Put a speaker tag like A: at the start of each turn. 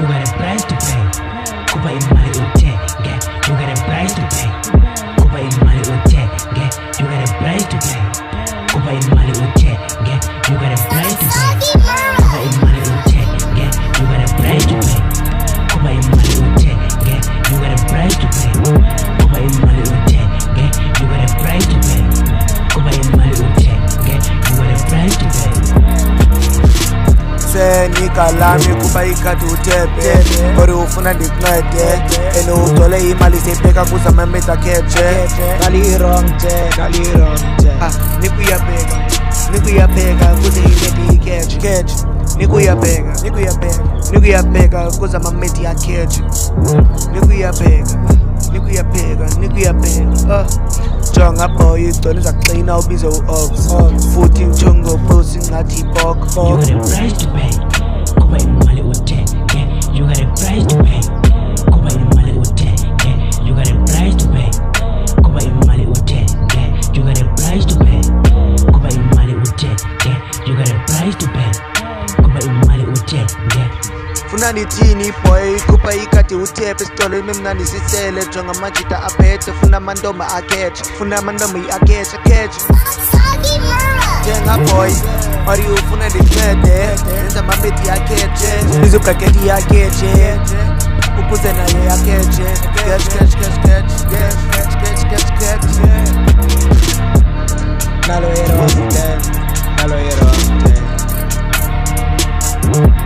A: You got a price to pay. Kuba imali utenge. You got a price to pay. Kuba imali utenge. You got a price to pay. Kuba imali utenge. You got a price to pay. Kuba imali utenge. You got a price to pay. Kuba imali utenge. You got a price to pay. Kuba imali utenge. You got a price to pay. Kuba imali utenge. You got a price to pay.
B: Senika lami kuba ikati utepe Kori ufuna ndikuncede Ene utole imali sepeka kuzama meta kepche
C: Nali wrong je
B: Nikuyabheka kuze imeti ikepche Nikuyabheka kuzama meti ya kepche Nikuyabheka Jonga boy igcwele zakuxina ubize u-ox Futhi njongo bosi ngathi bok.
A: You got a price to pay. Kuba imali utenge. You got a price to pay. Kuba imali utenge. You got a price to pay. Kuba imali utenge. You got a price to pay. Kuba imali utenge. You got a price to pay. Kuba imali utenge.
B: Funa nithini boy kuba ikati utepe sitolo imimnandi sisele jonga majita aphethe funa mandoma akhethe Jenga boy Ori ufuna ndikuncede Nenza mameti yakhethe Izubraketi yakhethe Ukuze naye yakhethe Catch
C: Nalo hero of 10.